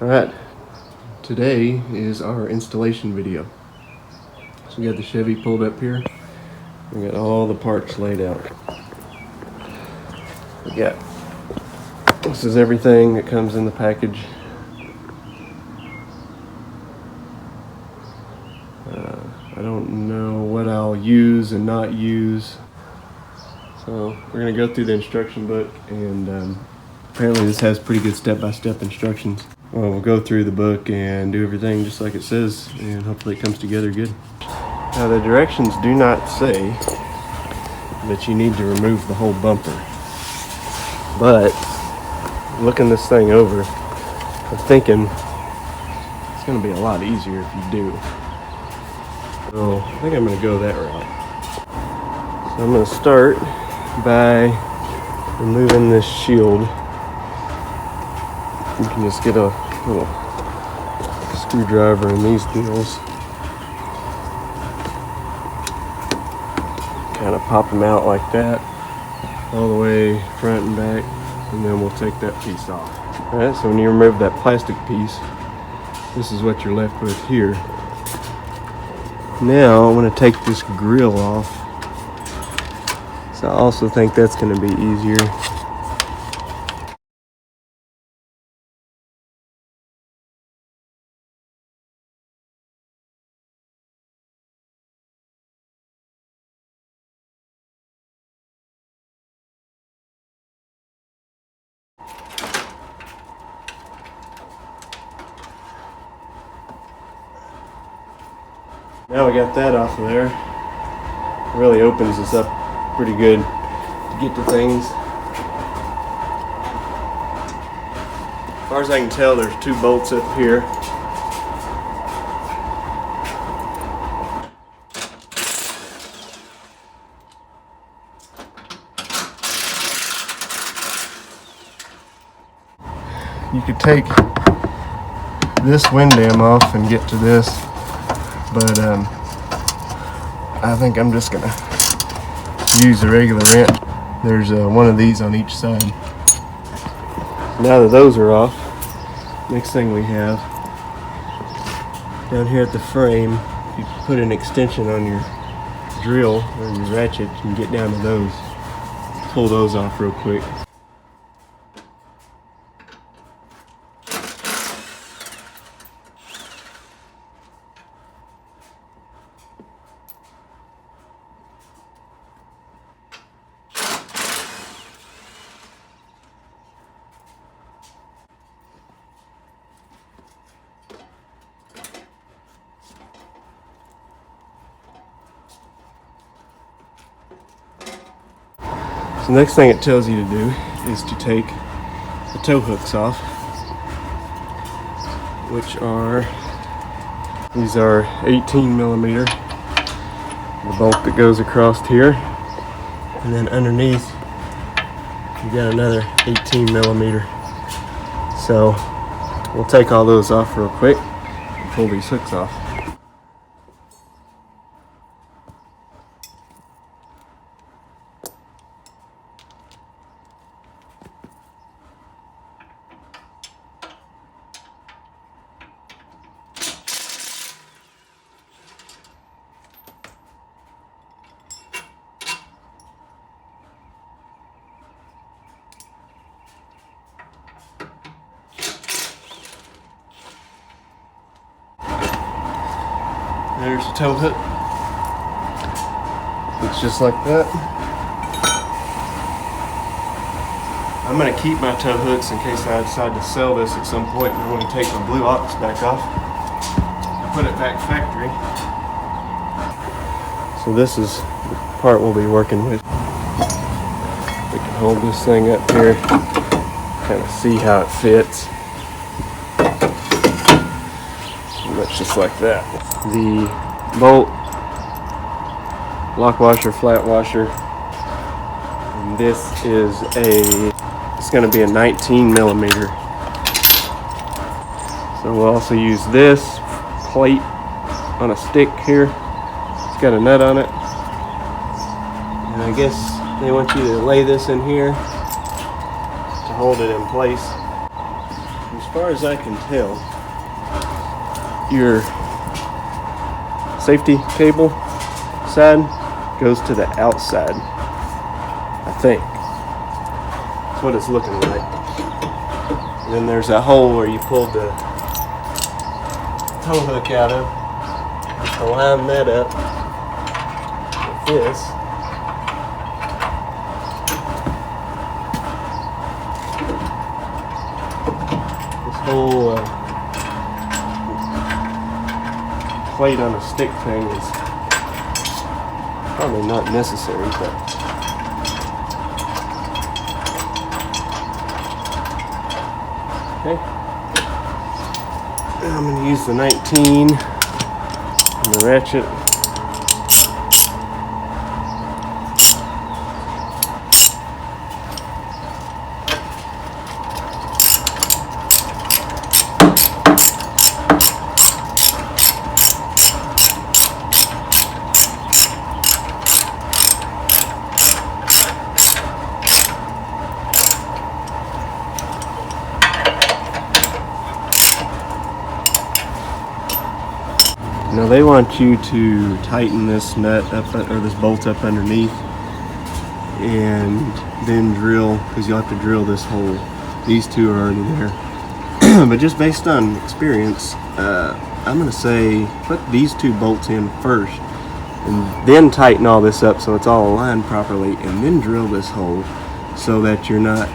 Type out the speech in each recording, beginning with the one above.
Alright, today is our installation video. So we got the Chevy pulled up here. We got all the parts laid out. This is everything that comes in the package. I don't know what I'll use and not use. So we're going to go through the instruction book, and apparently this has pretty good step-by-step instructions. Well, we'll go through the book and do everything just like it says, and hopefully it comes together good. Now the directions do not say that you need to remove the whole bumper, but looking this thing over, I'm thinking it's going to be a lot easier if you do. So I think I'm going to go that route. So I'm going to start by removing this shield. You can just get a little screwdriver in these deals. Kind of pop them out like that, all the way front and back, and then we'll take that piece off. Alright, so when you remove that plastic piece, this is what you're left with here. Now I'm going to take this grill off. So I also think that's going to be easier. Now we got that off of there. It really opens this up pretty good to get to things. As far as I can tell, there's 2 bolts up here. You could take this wind dam off and get to this, but I think I'm just gonna use a regular wrench. There's one of these on each side. Now that those are off, next thing we have down here at the frame, you put an extension on your drill or your ratchet, you can get down to those. Pull those off real quick. So the next thing it tells you to do is to take the tow hooks off, which are, these are 18 millimeter, the bolt that goes across here, and then underneath you got another 18 millimeter. So we'll take all those off real quick and pull these hooks off. There's the tow hook. Looks just like that. I'm going to keep my tow hooks in case I decide to sell this at some point, and I'm going to take my blue ox back off and put it back factory. So this is the part we'll be working with. We can hold this thing up here, kind of see how it fits. And that's just like that. The bolt, lock washer, flat washer, and this is it's going to be a 19 millimeter. So we'll also use this plate on a stick here. It's got a nut on it, and I guess they want you to lay this in here to hold it in place. Just far as I can tell, your safety cable side goes to the outside, I think. That's what it's looking like. And then there's that hole where you pulled the tow hook out of. Just to line that up with this. This whole plate on a stick thing is probably not necessary, but okay. I'm going to use the 19 and the ratchet. Now they want you to tighten this nut up, or this bolt up underneath, and then drill, because you'll have to drill this hole. These two are already there. But just based on experience, I'm going to say put these two bolts in first, and then tighten all this up so it's all aligned properly, and then drill this hole so that you're not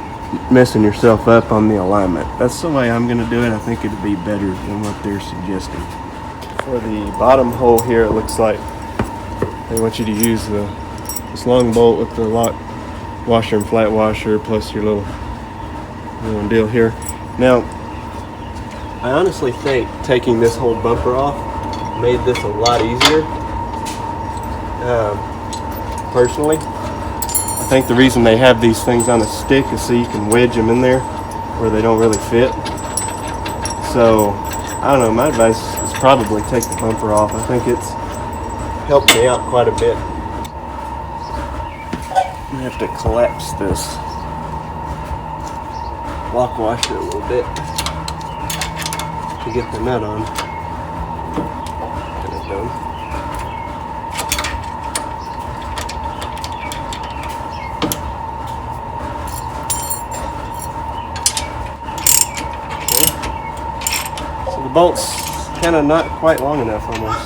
messing yourself up on the alignment. That's the way I'm going to do it. I think it'd be better than what they're suggesting. For the bottom hole here, it looks like they want you to use this long bolt with the lock washer and flat washer plus your little deal here. Now, I honestly think taking this whole bumper off made this a lot easier. Personally, I think the reason they have these things on a stick is so you can wedge them in there where they don't really fit. So, I don't know, my advice is probably take the bumper off. I think it's helped me out quite a bit. I have to collapse this lock washer a little bit to get the nut on. Get it done. Okay. So the bolt's kind of not quite long enough almost.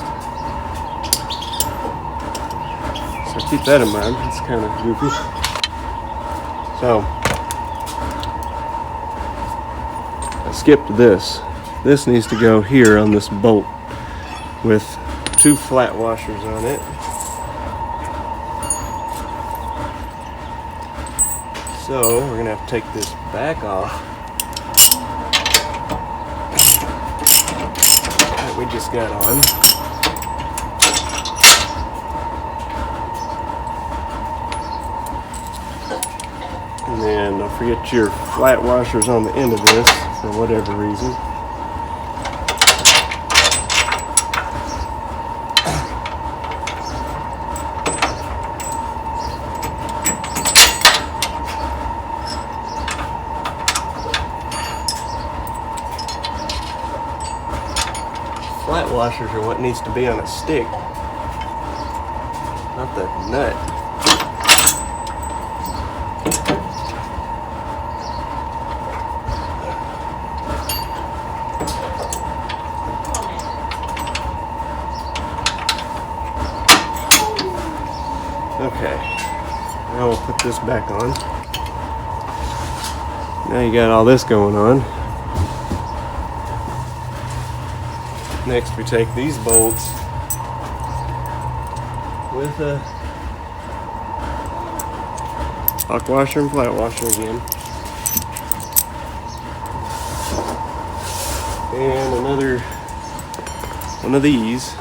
So keep that in mind. It's kind of goofy. So I skipped this. This needs to go here on this bolt with two flat washers on it. So we're gonna have to take this back off that we just got on. And then don't forget your flat washers on the end of this for whatever reason. Flat washers are what needs to be on a stick, not the nut. Okay, now we'll put this back on. Now you got all this going on. Next we take these bolts with a lock washer and flat washer again. And another one of these.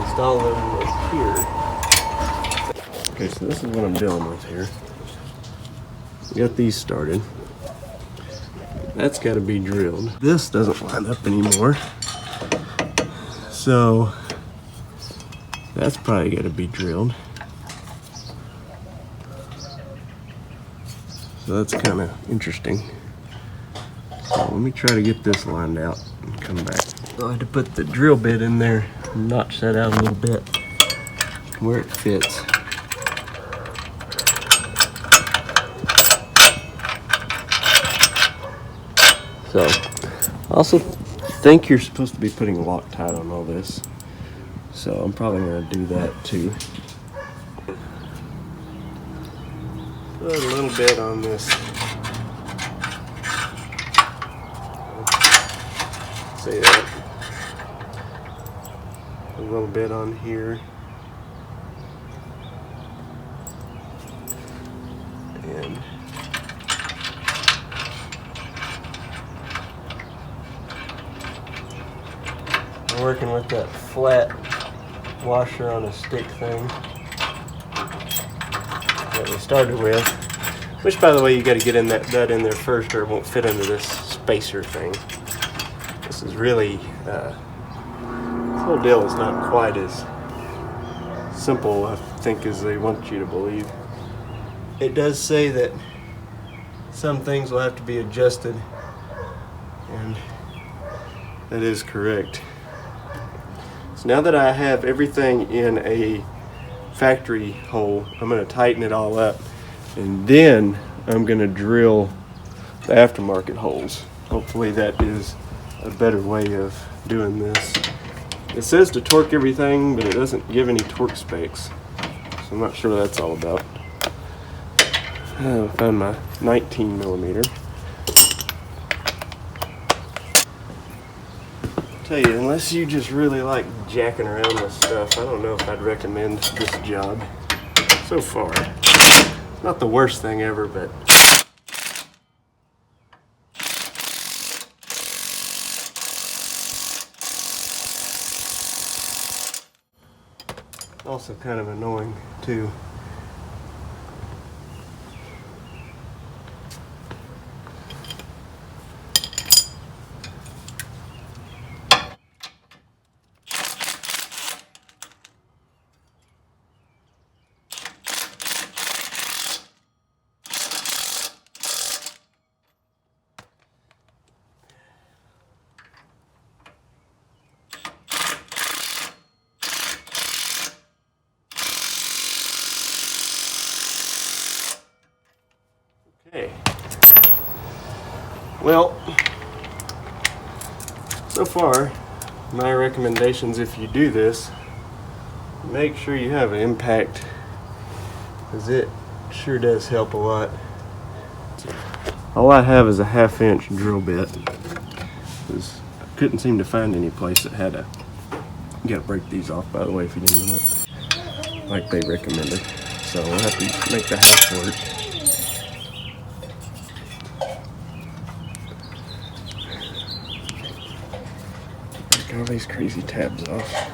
Install them right here. Okay, so this is what I'm dealing with here. We got these started. That's got to be drilled. This doesn't line up anymore. So that's probably got to be drilled. So that's kind of interesting. So let me try to get this lined out and come back. I had to put the drill bit in there and notch that out a little bit where it fits. So I also think you're supposed to be putting Loctite on all this. So I'm probably going to do that too. Put a little bit on this. See that? A little bit on here. And I'm working with that flat washer on a stick thing that we started with, which by the way you got to get in that in there first or it won't fit into this spacer thing. This is really this whole deal is not quite as simple I think as they want you to believe. It does say that some things will have to be adjusted, and that is correct. So now that I have everything in a factory hole, I'm going to tighten it all up, and then I'm going to drill the aftermarket holes. Hopefully that is a better way of doing this. It says to torque everything, but it doesn't give any torque specs, so I'm not sure what that's all about. I found my 19 millimeter. Tell you, unless you just really like jacking around with stuff, I don't know if I'd recommend this job so far. Not the worst thing ever, but also kind of annoying too. Okay. Well, so far, my recommendations if you do this, make sure you have an impact, because it sure does help a lot. All I have is a 1/2-inch drill bit, because I couldn't seem to find any place that had a, you gotta break these off by the way if you didn't know that, like they recommended. So we'll have to make the half work. All these crazy tabs off.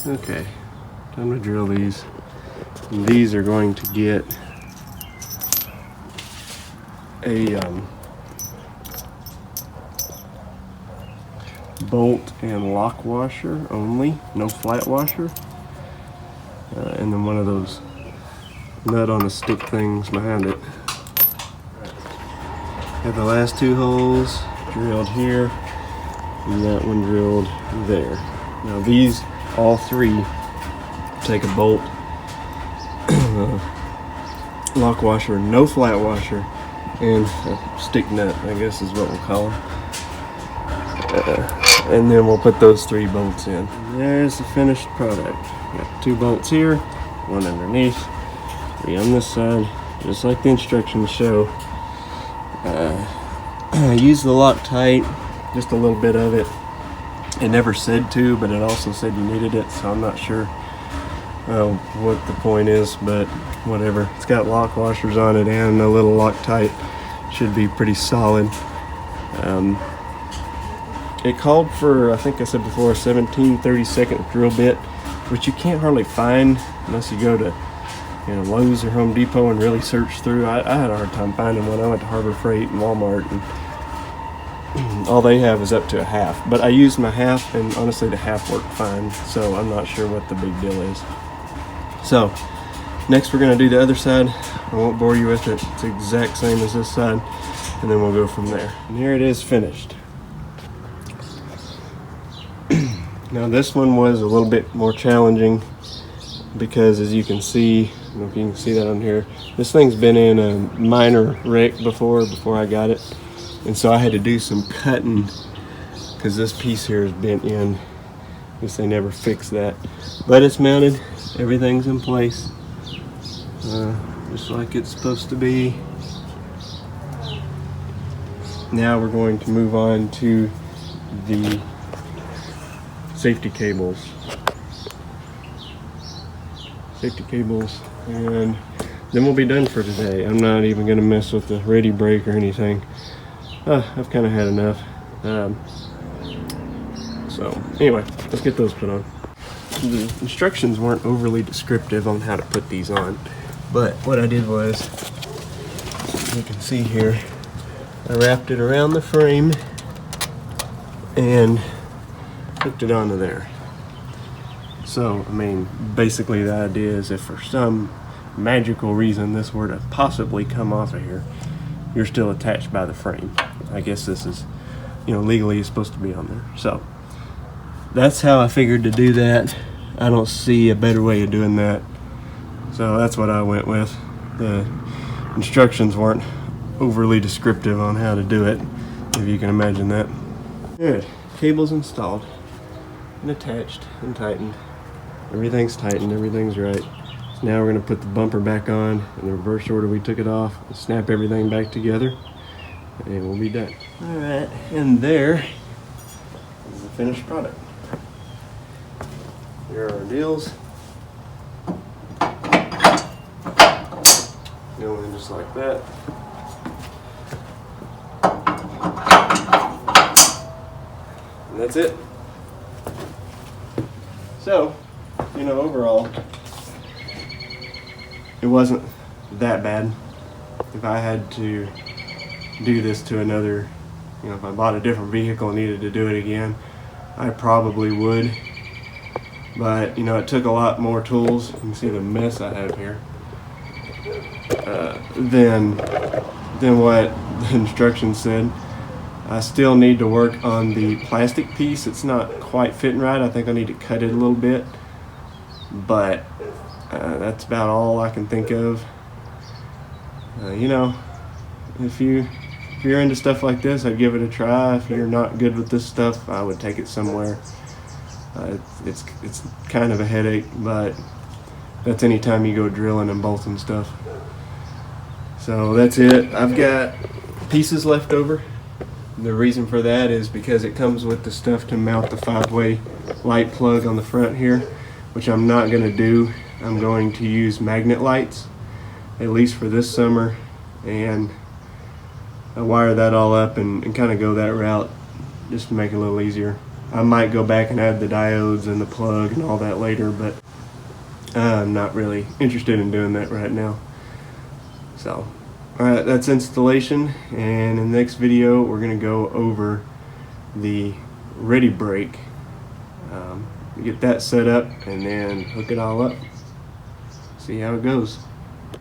Okay, time to drill these. And these are going to get a bolt and lock washer only, no flat washer. And then one of those nut on a stick things behind it. Got the last two holes drilled here, and that one drilled there. Now these all three take a bolt, lock washer, no flat washer, and a stick nut, I guess is what we'll call them. And then we'll put those 3 bolts in. And there's the finished product. Got 2 bolts here, 1 underneath, 3 on this side, just like the instructions show. I used the Loctite, just a little bit of it. It never said to, but it also said you needed it, so I'm not sure what the point is, but whatever. It's got lock washers on it and a little Loctite should be pretty solid. It called for, I think I said before, a 17/32 drill bit, which you can't hardly find unless you go to Lowe's or Home Depot and really search through. I had a hard time finding one. I went to Harbor Freight and Walmart, and all they have is up to a half. But I used my half, and honestly the half worked fine, so I'm not sure what the big deal is. So next we're going to do the other side. I won't bore you with it. It's the exact same as this side, and then we'll go from there. And here it is finished. Now this one was a little bit more challenging because, as you can see, I don't know if you can see that on here, this thing's been in a minor wreck before I got it, and so I had to do some cutting because this piece here is bent in. I guess they never fixed that, but it's mounted, everything's in place, just like it's supposed to be. Now we're going to move on to the safety cables, and then we'll be done for today. I'm not even going to mess with the ready brake or anything. I've kind of had enough. So anyway, let's get those put on. The instructions weren't overly descriptive on how to put these on, but what I did was, you can see here, I wrapped it around the frame and hooked it onto there. So, I mean, basically the idea is if for some magical reason this were to possibly come off of here, you're still attached by the frame. I guess this is, legally it's supposed to be on there. So, that's how I figured to do that. I don't see a better way of doing that. So that's what I went with. The instructions weren't overly descriptive on how to do it, if you can imagine that. Good. Cable's installed and attached and tightened. Everything's tightened, everything's right. So now we're going to put the bumper back on in the reverse order we took it off, and snap everything back together, and we'll be done. Alright, and there is the finished product. Here are our deals. Go in just like that. And that's it. So, overall, it wasn't that bad. If I had to do this to another, if I bought a different vehicle and needed to do it again, I probably would. But, it took a lot more tools. You can see the mess I have here. Than what the instructions said. I still need to work on the plastic piece. It's not quite fitting right. I think I need to cut it a little bit, but that's about all I can think of. If you're into stuff like this, I'd give it a try. If you're not good with this stuff, I would take it somewhere. It's kind of a headache, but that's any time you go drilling and bolting stuff. So that's it. I've got pieces left over. The reason for that is because it comes with the stuff to mount the 5-way light plug on the front here, which I'm not going to do. I'm going to use magnet lights, at least for this summer, and I wire that all up and kind of go that route just to make it a little easier. I might go back and add the diodes and the plug and all that later, but I'm not really interested in doing that right now. So, alright, that's installation, and in the next video we're going to go over the ready brake, get that set up, and then hook it all up, see how it goes.